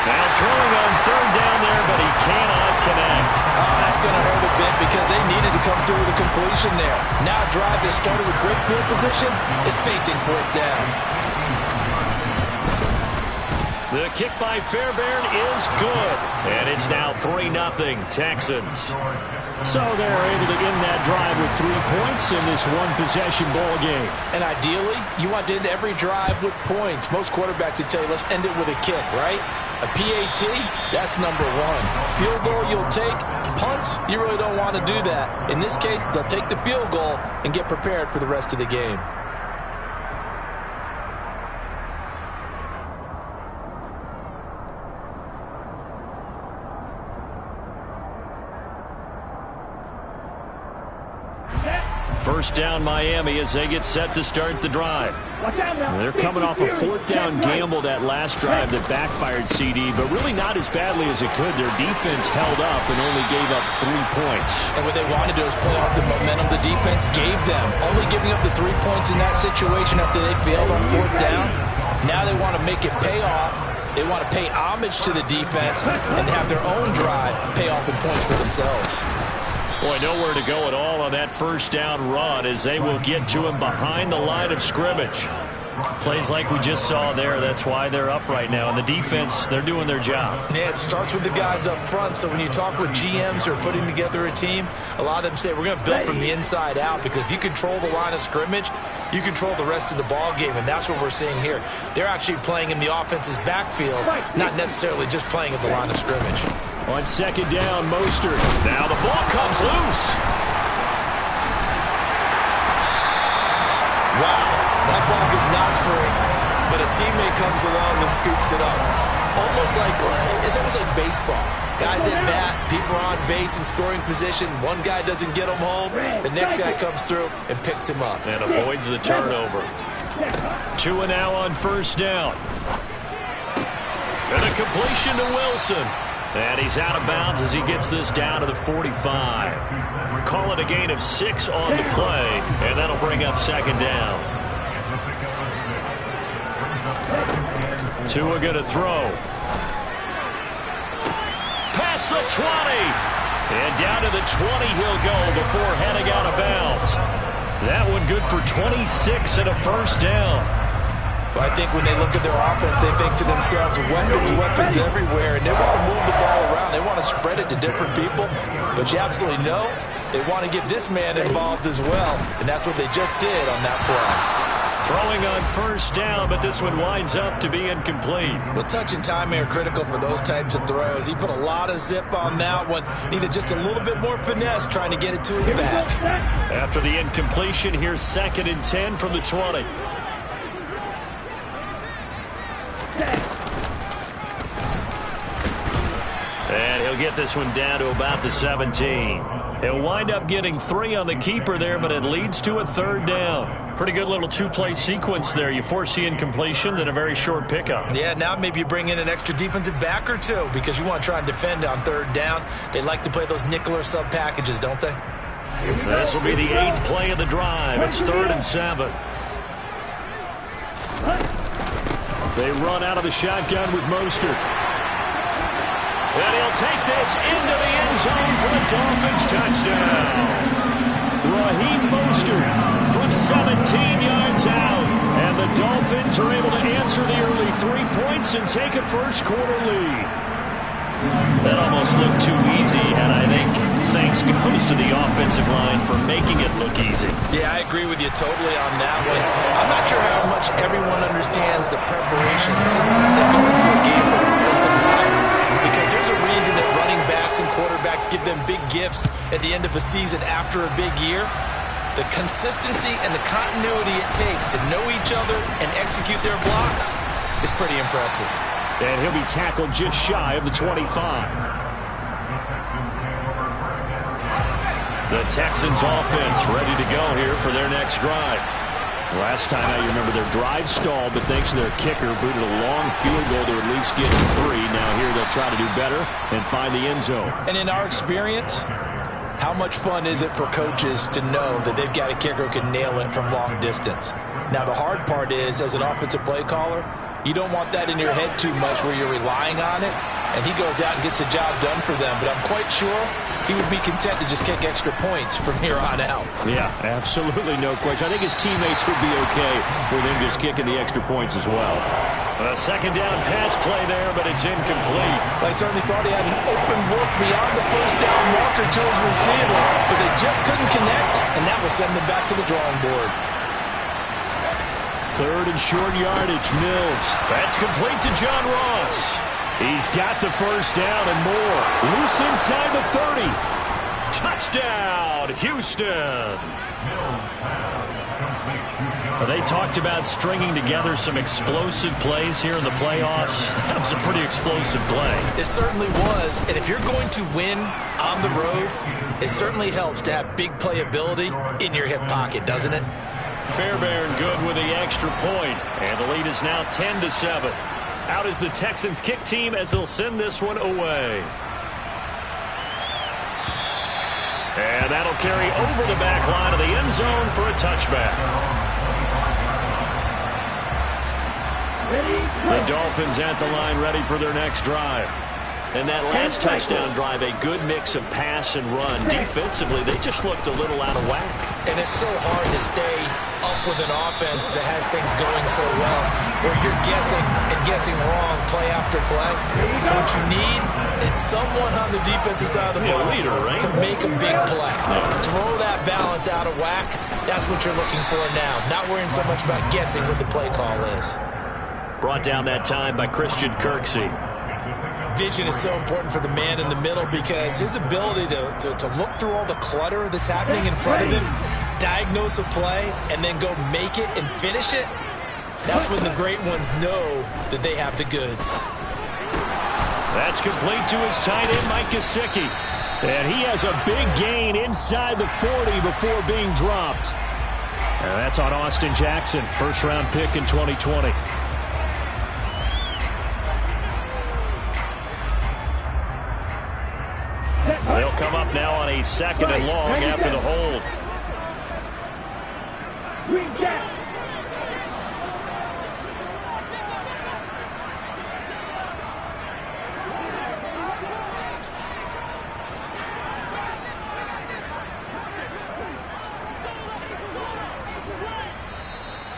Now throwing on third down there, but he cannot connect. Oh, that's going to hurt a bit because they needed to come through with a completion there. Now a drive that started with great field position is facing fourth down. The kick by Fairbairn is good. And it's now 3-0 Texans. So they're able to end that drive with 3 points in this one-possession ball game. And ideally, you want to end every drive with points. Most quarterbacks would tell you, let's end it with a kick, right? A PAT, that's number one. Field goal you'll take. Punts, you really don't want to do that. In this case, they'll take the field goal and get prepared for the rest of the game. First down Miami as they get set to start the drive. They're coming off a fourth down gamble that last drive that backfired CD, but really not as badly as it could. Their defense held up and only gave up 3 points. And what they wanted to do is play off the momentum the defense gave them. Only giving up the 3 points in that situation after they failed on fourth down. Now they want to make it pay off. They want to pay homage to the defense and have their own drive pay off in points for themselves. Boy, nowhere to go at all on that first down run as they will get to him behind the line of scrimmage. Plays like we just saw there. That's why they're up right now. And the defense, they're doing their job. Yeah, it starts with the guys up front. So when you talk with GMs who are putting together a team, a lot of them say we're going to build from the inside out, because if you control the line of scrimmage, you control the rest of the ball game, and that's what we're seeing here. They're actually playing in the offense's backfield, not necessarily just playing at the line of scrimmage. On second down, Mostert. Now the ball comes loose. Wow, that ball was not free, but a teammate comes along and scoops it up. It's almost like baseball. Guys at bat, people are on base in scoring position. One guy doesn't get him home, the next guy comes through and picks him up. And avoids the turnover. 2 and now on first down. And a completion to Wilson. And he's out of bounds as he gets this down to the 45. Call it a gain of 6 on the play, and that'll bring up second down. Tua going to throw. Past the 20. And down to the 20 he'll go before heading out of bounds. That one good for 26 and a first down. But I think when they look at their offense, they think to themselves, weapons everywhere, and they want to move the ball around. They want to spread it to different people. But you absolutely know they want to get this man involved as well, and that's what they just did on that play. Throwing on first down, but this one winds up to be incomplete. Well, touch and timing are critical for those types of throws. He put a lot of zip on that one. Needed just a little bit more finesse trying to get it to his back. After the incompletion, here's 2nd and 10 from the 20. And he'll get this one down to about the 17. He'll wind up getting 3 on the keeper there, but it leads to a third down. Pretty good little 2-play sequence there. You force the incompletion, then a very short pickup. Yeah, now maybe you bring in an extra defensive back or two because you want to try and defend on third down. They like to play those nickel or sub packages, don't they? This will be the 8th play of the drive. It's 3rd and 7. They run out of the shotgun with Mostert. And he'll take this into the end zone for the Dolphins touchdown. Raheem Mostert from 17 yards out. And the Dolphins are able to answer the early 3 points and take a first-quarter lead. That almost looked too easy, and I think thanks goes to the offensive line for making it look easy. Yeah, I agree with you totally on that one. I'm not sure how much everyone understands the preparations that go into a game for the offensive line, because there's a reason that running backs and quarterbacks give them big gifts at the end of a season after a big year. The consistency and the continuity it takes to know each other and execute their blocks is pretty impressive. And he'll be tackled just shy of the 25. The Texans offense ready to go here for their next drive. Last time out, you remember their drive stalled, but thanks to their kicker, booted a long field goal to at least get 3. Now here they'll try to do better and find the end zone. And in our experience, how much fun is it for coaches to know that they've got a kicker who can nail it from long distance? Now the hard part is, as an offensive play caller, You don't want that in your head too much where you're relying on it, and he goes out and gets the job done for them. But I'm quite sure he would be content to just kick extra points from here on out. Yeah, absolutely no question. I think his teammates would be okay with him just kicking the extra points as well. A second down pass play there, but it's incomplete. I certainly thought he had an open look beyond the first down marker to his receiver, but they just couldn't connect, and that will send them back to the drawing board. Third and short yardage, Mills. That's complete to John Ross. He's got the first down and more. Loose inside the 30. Touchdown, Houston. They talked about stringing together some explosive plays here in the playoffs. That was a pretty explosive play. It certainly was, and if you're going to win on the road, it certainly helps to have big playability in your hip pocket, doesn't it? Fairbairn good with the extra point, and the lead is now 10-7. Out is the Texans kick team as they'll send this one away. And that'll carry over the back line of the end zone for a touchback. The Dolphins at the line ready for their next drive. And that last touchdown drive, a good mix of pass and run. Defensively, they just looked a little out of whack. And it's so hard to stay up with an offense that has things going so well, where you're guessing and guessing wrong play after play. So what you need is someone on the defensive side of the ball to make a big play. Throw that balance out of whack. That's what you're looking for now. Not worrying so much about guessing what the play call is. Brought down that time by Christian Kirksey. Vision is so important for the man in the middle because his ability to look through all the clutter that's happening in front of him, diagnose a play, and then go make it and finish it, that's when the great ones know that they have the goods. That's complete to his tight end, Mike Gesicki. And he has a big gain inside the 40 before being dropped. And that's on Austin Jackson, first-round pick in 2020. They'll come up now on a second and long after the hold.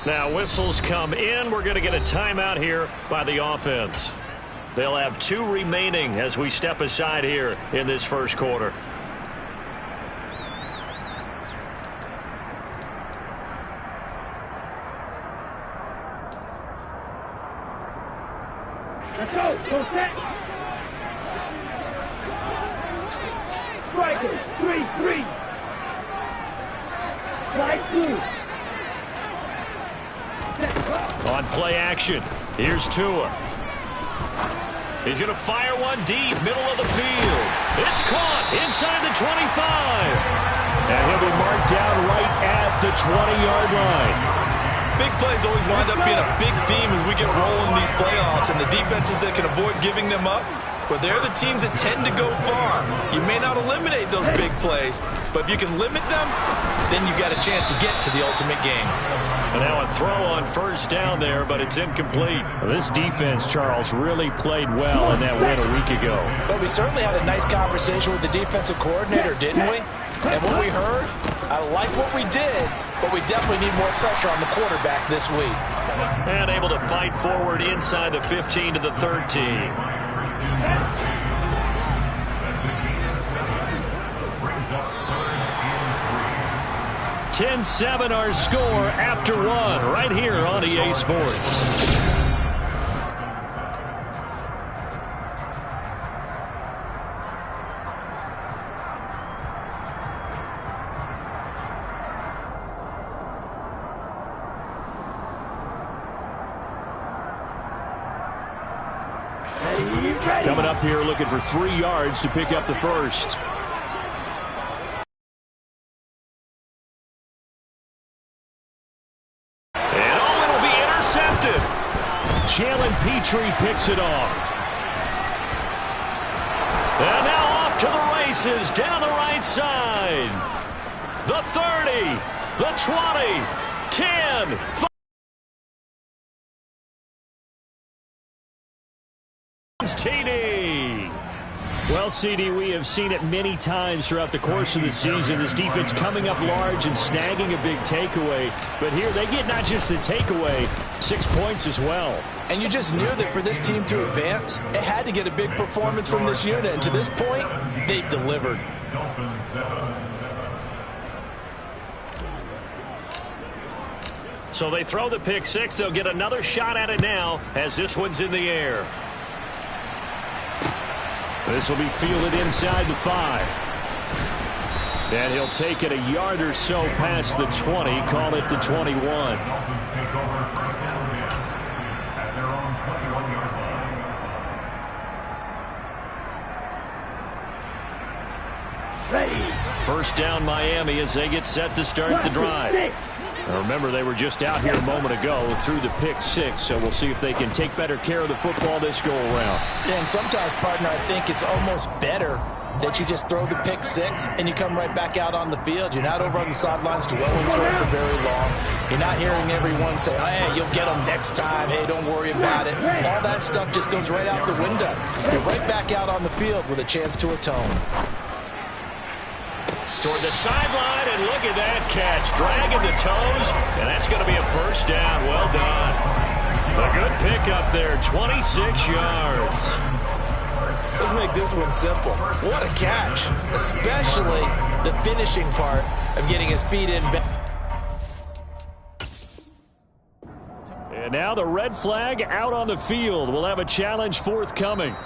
Now whistles come in. We're going to get a timeout here by the offense. They'll have 2 remaining as we step aside here in this first quarter. Let's go. Go set. Striker. 3-3. Slide through. On play action. Here's Tua. He's going to fire one deep, middle of the field. It's caught inside the 25. And he'll be marked down right at the 20-yard line. Big plays always wind up being a big theme as we get rolling these playoffs, and the defenses that can avoid giving them up, but they're the teams that tend to go far. You may not eliminate those big plays, but if you can limit them, then you've got a chance to get to the ultimate game. And now a throw on first down there, but it's incomplete. This defense, Charles, really played well in that win a week ago. But we certainly had a nice conversation with the defensive coordinator, didn't we? And what we heard, I like what we did, but we definitely need more pressure on the quarterback this week. And able to fight forward inside the 15 to the 13. 10-7 our score after 1 right here on EA Sports. Coming up here looking for 3 yards to pick up the first. Jalen Petrie picks it off. And now off to the races down the right side. The 30, the 20, 10, 5. TD. Well, CD, we have seen it many times throughout the course of the season. This defense coming up large and snagging a big takeaway. But here they get not just the takeaway, 6 points as well. And you just knew that for this team to advance, it had to get a big performance from this unit. And to this point, they've delivered. So they throw the pick six. They'll get another shot at it now as this one's in the air. This will be fielded inside the 5. And he'll take it a yard or so past the 20, call it the 21. First down Miami as they get set to start the drive. Now remember, they were just out here a moment ago through the pick six, so we'll see if they can take better care of the football this go-around. Yeah, and sometimes, partner, I think it's almost better that you just throw the pick six and you come right back out on the field. You're not over on the sidelines dwelling for it for very long. You're not hearing everyone say, oh, hey, you'll get them next time. Hey, don't worry about it. All that stuff just goes right out the window. You're right back out on the field with a chance to atone. Toward the sideline, and look at that catch. Dragging the toes, and that's going to be a first down. Well done. A good pickup there, 26 yards. Let's make this one simple. What a catch, especially the finishing part of getting his feet in. And now the red flag out on the field. We'll have a challenge forthcoming.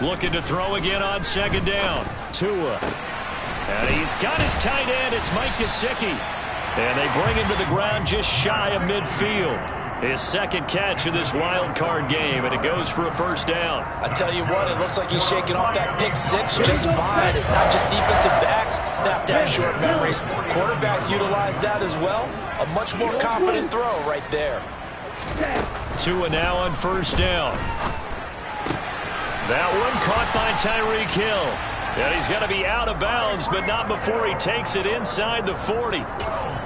Looking to throw again on second down. Tua. And he's got his tight end. It's Mike Gesicki. And they bring him to the ground just shy of midfield. His second catch of this wild card game, and it goes for a first down. I tell you what, it looks like he's shaking off that pick six just fine. It's not just defensive backs that have to have short memories. Quarterbacks utilize that as well. A much more confident throw right there. Tua now on first down. That one caught by Tyreek Hill. And he's going to be out of bounds, but not before he takes it inside the 40.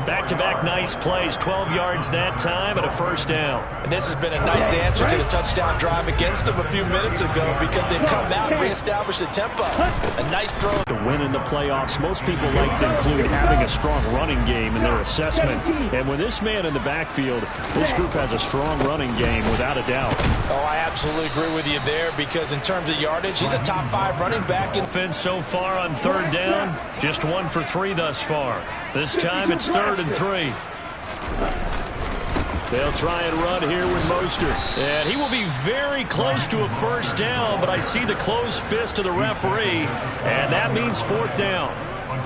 Back-to-back nice plays, 12 yards that time, and a first down. And this has been a nice answer to the touchdown drive against him a few minutes ago because they've come out and reestablished the tempo. A nice throw. The win in the playoffs, most people like to include having a strong running game in their assessment. And with this man in the backfield, this group has a strong running game without a doubt. Oh, I absolutely agree with you there because in terms of yardage, he's a top 5 running back. Offense so far on third down, just 1 for 3 thus far. This time it's 3rd and 3. They'll try and run here with Mostert. And he will be very close to a first down, but I see the closed fist of the referee, and that means 4th down.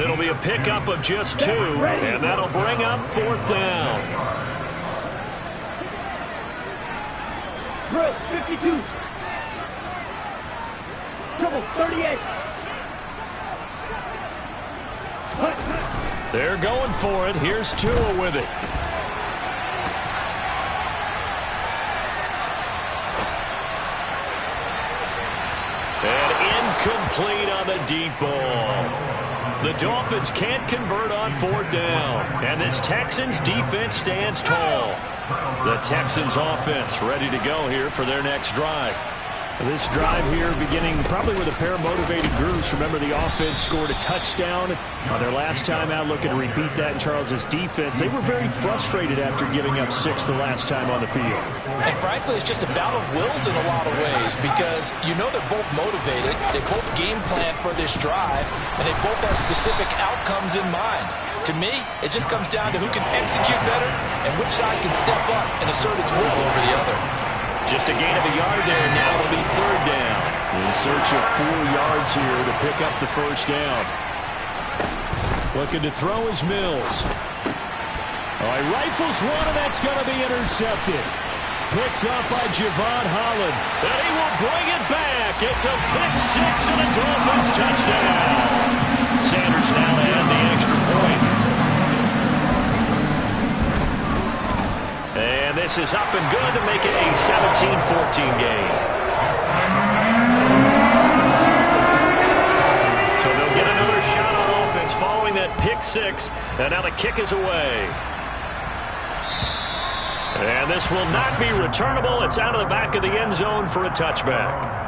It'll be a pickup of just 2, and that'll bring up 4th down. 52. Double 38. They're going for it. Here's Tua with it. And incomplete on the deep ball. The Dolphins can't convert on 4th down. And this Texans defense stands tall. The Texans offense ready to go here for their next drive. This drive here beginning probably with a pair of motivated groups. Remember, the offense scored a touchdown on their last time out, looking to repeat that in Charles's defense. They were very frustrated after giving up 6 the last time on the field. And frankly, it's just a battle of wills in a lot of ways because you know they're both motivated. They both game plan for this drive, and they both have specific outcomes in mind. To me, it just comes down to who can execute better and which side can step up and assert its will over the other. Just a gain of a yard there. Now it'll be 3rd down. In search of 4 yards here to pick up the first down. Looking to throw is Mills. All right, rifles one, and that's going to be intercepted. Picked up by Javon Holland. And he will bring it back. It's a pick 6 and a Dolphins touchdown. Sanders now add the extra point. And this is up and good to make it a 17-14 game. So they'll get another shot on offense following that pick six. And now the kick is away. And this will not be returnable. It's out of the back of the end zone for a touchback.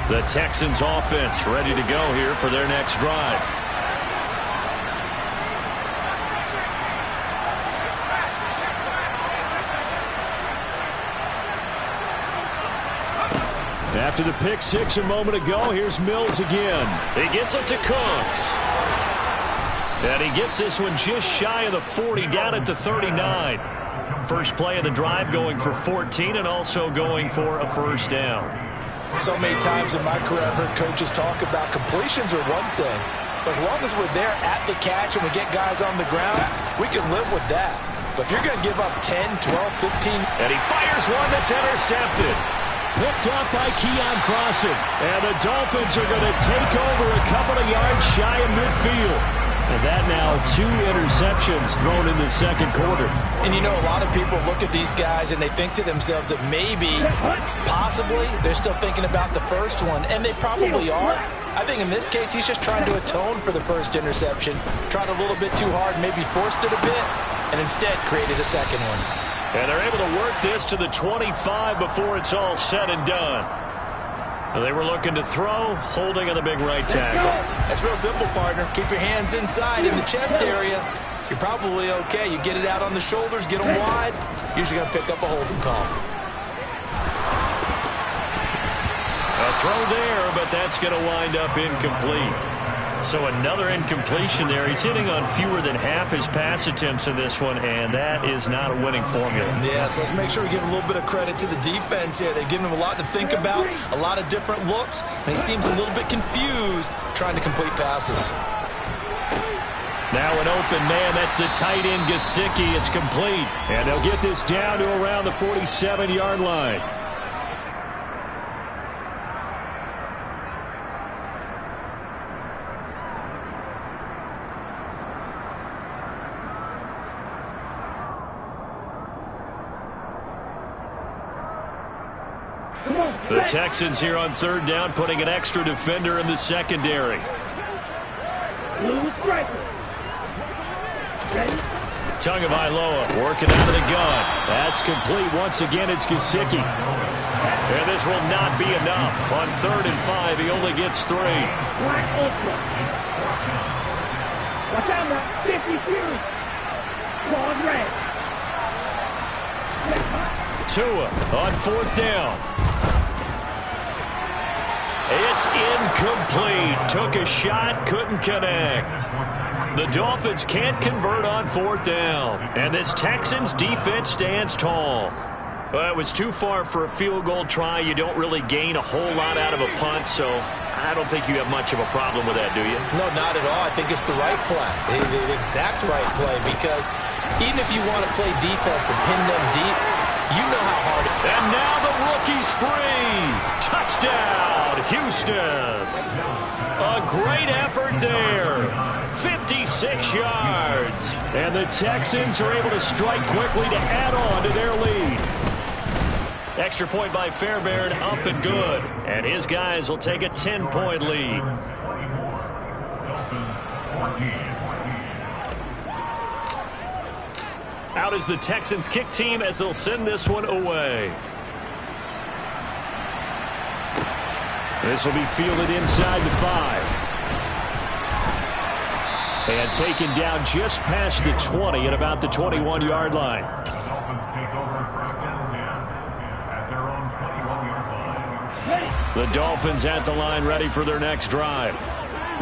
The Texans offense ready to go here for their next drive. After the pick six a moment ago, here's Mills again. He gets it to Cooks. And he gets this one just shy of the 40, down at the 39. First play of the drive going for 14 and also going for a first down. So many times in my career I've heard coaches talk about completions are one thing. But as long as we're there at the catch and we get guys on the ground, we can live with that. But if you're going to give up 10, 12, 15. And he fires one that's intercepted. Picked up by Keon Crossen. And the Dolphins are going to take over a couple of yards shy of midfield. And that now 2 interceptions thrown in the second quarter. And you know, a lot of people look at these guys and they think to themselves that maybe, possibly, they're still thinking about the first one. And they probably are. I think in this case, he's just trying to atone for the first interception. Tried a little bit too hard, maybe forced it a bit, and instead created a second one. And they're able to work this to the 25 before it's all said and done. They were looking to throw, holding on the big right tackle. That's real simple, partner. Keep your hands inside in the chest area. You're probably okay. You get it out on the shoulders, get them wide. Usually going to pick up a holding call. A throw there, but that's going to wind up incomplete. So another incompletion there. He's hitting on fewer than half his pass attempts in this one, and that is not a winning formula. Yeah, so let's make sure we give a little bit of credit to the defense here. They've given him a lot to think about, a lot of different looks, and he seems a little bit confused trying to complete passes. Now an open man. That's the tight end, Gesicki. It's complete. And they'll get this down to around the 47-yard line. The Texans here on third down, putting an extra defender in the secondary. Tagovailoa working out of the gun. That's complete. Once again, it's Gesicki. And this will not be enough. On 3rd and 5, he only gets 3. Watch out now. 52. Ball red. Tua on 4th down. It's incomplete. Took a shot, couldn't connect. The Dolphins can't convert on 4th down. And this Texans defense stands tall. Well, it was too far for a field goal try. You don't really gain a whole lot out of a punt, so I don't think you have much of a problem with that, do you? No, not at all. I think it's the right play, the exact right play, because even if you want to play defense and pin them deep, you know how hard it is. And now the rookie's free. Touchdown, Houston. A great effort there. 56 yards. And the Texans are able to strike quickly to add on to their lead. Extra point by Fairbairn, up and good. And his guys will take a 10-point lead. Out is the Texans kick team as they'll send this one away. This will be fielded inside the 5. And taken down just past the 20 at about the 21-yard line. The Dolphins at the line, ready for their next drive.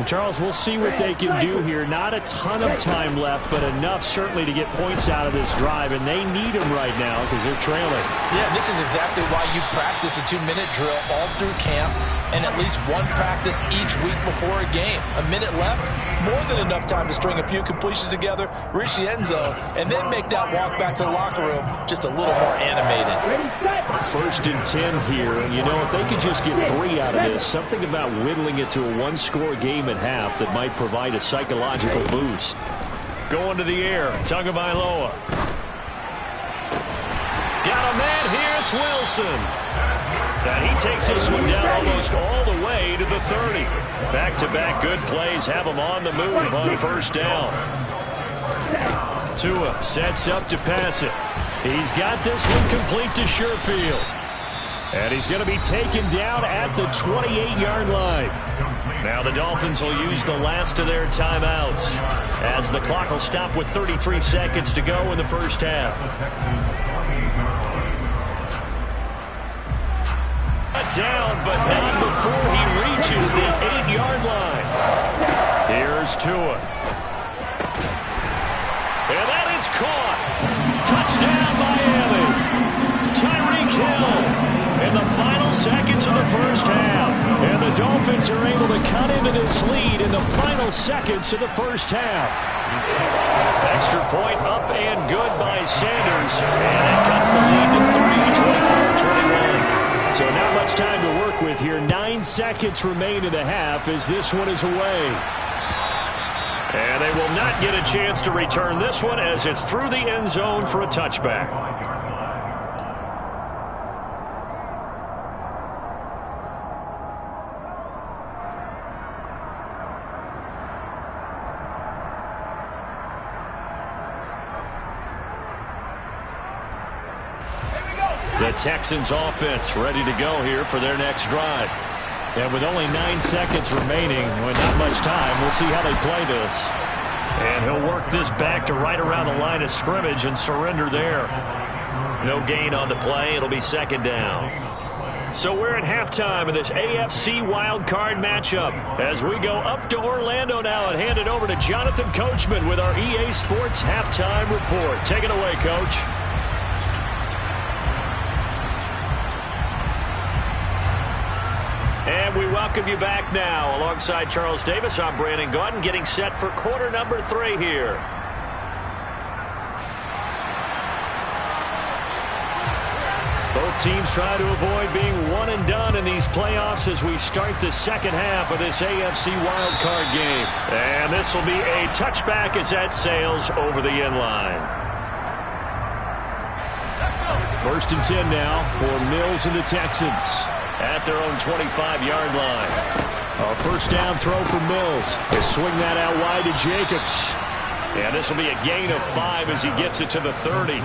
Charles, we'll see what they can do here. Not a ton of time left, but enough certainly to get points out of this drive, and they need them right now because they're trailing. Yeah, this is exactly why you practice a 2-minute drill all through camp. and at least one practice each week before a game. A minute left, more than enough time to string a few completions together, reach the end zone, and then make that walk back to the locker room just a little more animated. 1st and 10 here, and you know, if they could just get 3 out of this, something about whittling it to a one-score game at half that might provide a psychological boost. Going to the air, Tagovailoa. Got a man here, it's Wilson. And he takes this one down almost all the way to the 30. Back-to-back good plays have him on the move on 1st down. Tua sets up to pass it. He's got this one complete to Sherfield. And he's going to be taken down at the 28-yard line. Now the Dolphins will use the last of their timeouts as the clock will stop with 33 seconds to go in the 1st half. Down, but not before he reaches the 8-yard line. Here's Tua. And that is caught. Touchdown, Miami. Tyreek Hill in the final seconds of the 1st half. And the Dolphins are able to cut into this lead in the final seconds of the 1st half. Extra point up and good by Sanders. And it cuts the lead to 3, 24-21. So not much time to work with here. 9 seconds remain in the half as this one is away. And they will not get a chance to return this one as it's through the end zone for a touchback. The Texans offense ready to go here for their next drive. And with only 9 seconds remaining, with not much time, we'll see how they play this. And he'll work this back to right around the line of scrimmage and surrender there. No gain on the play. It'll be 2nd down. So we're at halftime in this AFC wildcard matchup as we go up to Orlando now and hand it over to Jonathan Coachman with our EA Sports halftime report. Take it away, Coach. And we welcome you back now. Alongside Charles Davis, I'm Brandon Gaudin, getting set for quarter number 3 here. Both teams try to avoid being one and done in these playoffs as we start the 2nd half of this AFC wildcard game. And this will be a touchback as that sails over the end line. 1st and 10 now for Mills and the Texans at their own 25-yard line. A 1st down throw for Mills. They swing that out wide to Jacobs. And this will be a gain of 5 as he gets it to the 30.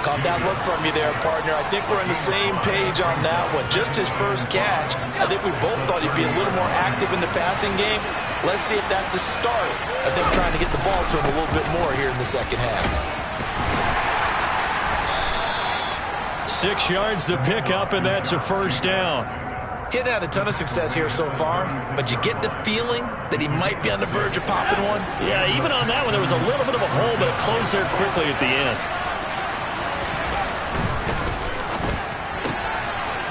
Caught that look from you there, partner. I think we're on the same page on that one. Just his first catch. I think we both thought he'd be a little more active in the passing game. Let's see if that's the start of them trying to get the ball to him a little bit more here in the 2nd half. 6 yards the pickup, and that's a 1st down. He hadn't had a ton of success here so far, but you get the feeling that he might be on the verge of popping one. Yeah, even on that one, there was a little bit of a hole, but it closed there quickly at the end.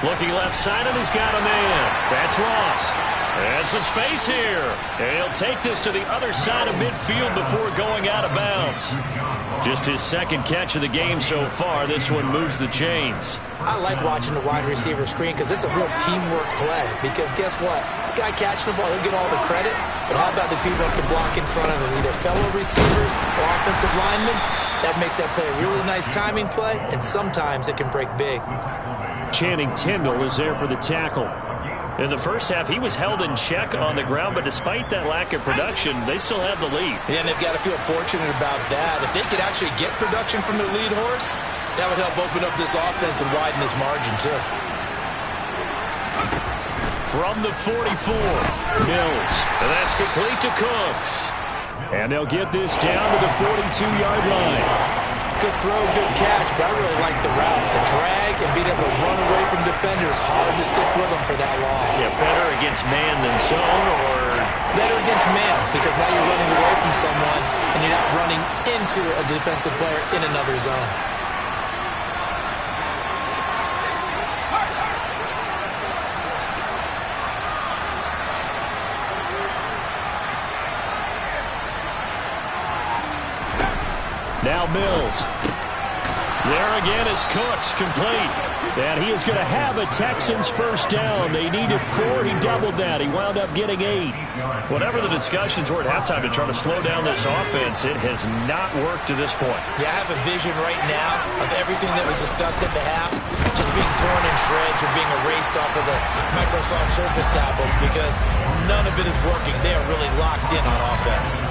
Looking left side, and he's got a man. That's Ross. And some space here. And he'll take this to the other side of midfield before going out of bounds. Just his 2nd catch of the game so far. This one moves the chains. I like watching the wide receiver screen because it's a real teamwork play. Because guess what? The guy catching the ball, he'll get all the credit. But how about the people up to block in front of him? Either fellow receivers or offensive linemen. That makes that play a really nice timing play. And sometimes it can break big. Channing Tindall is there for the tackle. In the 1st half, he was held in check on the ground, but despite that lack of production, they still have the lead. Yeah, and they've got to feel fortunate about that. If they could actually get production from their lead horse, that would help open up this offense and widen this margin, too. From the 44, Mills. And that's complete to Cooks. And they'll get this down to the 42-yard line. Good throw, good catch, but I really like the route. The drag and being able to run away from defenders, hard to stick with them for that long. Yeah, better against man than zone, or? Better against man, because now you're running away from someone and you're not running into a defensive player in another zone. Now Mills. There again is Cooks, complete. And he is going to have a Texans first down. They needed 4. He doubled that. He wound up getting 8. Whatever the discussions were at halftime to try to slow down this offense, it has not worked to this point. Yeah, I have a vision right now of everything that was discussed at the half just being torn in shreds or being erased off of the Microsoft Surface tablets because none of it is working. They are really locked in on offense.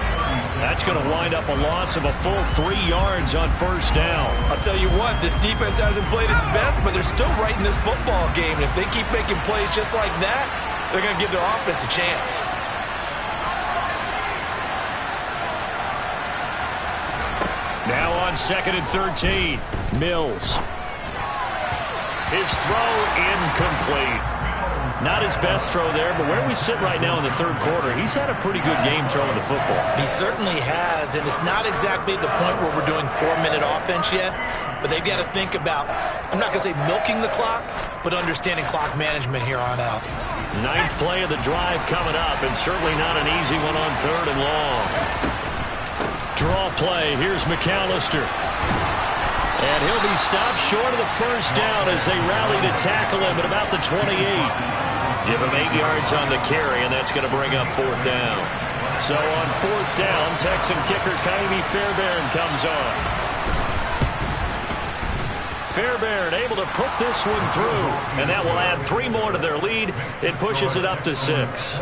That's going to wind up a loss of a full 3 yards on first down. I'll tell you what, this defense hasn't played its best, but they're still right in this football game. And if they keep making plays just like that, they're going to give their offense a chance. Now on 2nd and 13, Mills. His throw incomplete. Not his best throw there, but where we sit right now in the third quarter, he's had a pretty good game throwing the football. He certainly has, and it's not exactly at the point where we're doing 4-minute offense yet, but they've got to think about, I'm not going to say milking the clock, but understanding clock management here on out. 9th play of the drive coming up, and certainly not an easy one on 3rd and long. Draw play, here's McAllister. And he'll be stopped short of the first down as they rally to tackle him at about the 28. Give him 8 yards on the carry, and that's going to bring up 4th down. So on 4th down, Texan kicker Kaimi Fairbairn comes on. Fairbairn able to put this one through, and that will add 3 more to their lead. It pushes it up to 6.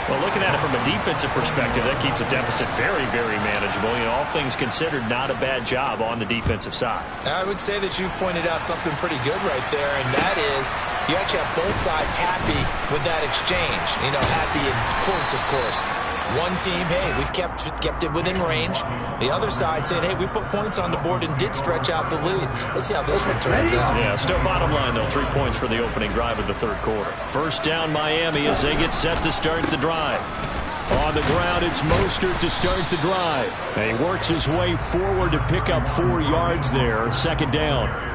Well, looking at it from a defensive perspective, that keeps the deficit very, very manageable. You know, all things considered, not a bad job on the defensive side. I would say that you've pointed out something pretty good right there, and that is you actually have both sides happy with that exchange. You know, happy in quotes, of course. One team, hey, we've kept it within range. The other side saying, hey, we put points on the board and did stretch out the lead. Let's see how this one turns out. Yeah, still bottom line, though, 3 points for the opening drive of the third quarter. First down, Miami, as they get set to start the drive. On the ground, it's Mostert to start the drive. And he works his way forward to pick up 4 yards there. 2nd down.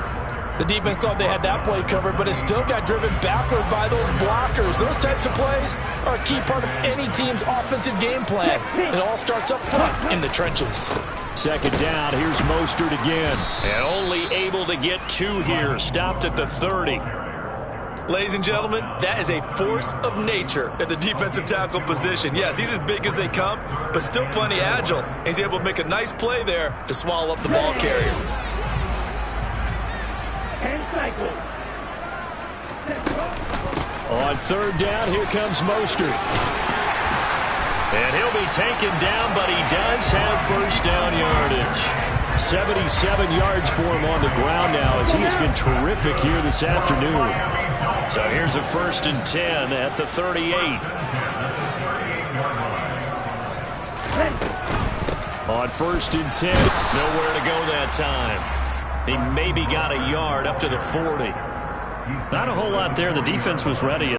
The defense thought they had that play covered, but it still got driven backward by those blockers. Those types of plays are a key part of any team's offensive game plan. It all starts up front in the trenches. 2nd down, here's Mostert again. And only able to get 2 here. Stopped at the 30. Ladies and gentlemen, that is a force of nature at the defensive tackle position. Yes, he's as big as they come, but still plenty agile. He's able to make a nice play there to swallow up the ball carrier. On 3rd down, here comes Mostert. And he'll be taken down, but he does have first down yardage. 77 yards for him on the ground now as he has been terrific here this afternoon. So here's a 1st and 10 at the 38. On 1st and 10, nowhere to go that time. He maybe got a yard up to the 40. Not a whole lot there. The defense was ready.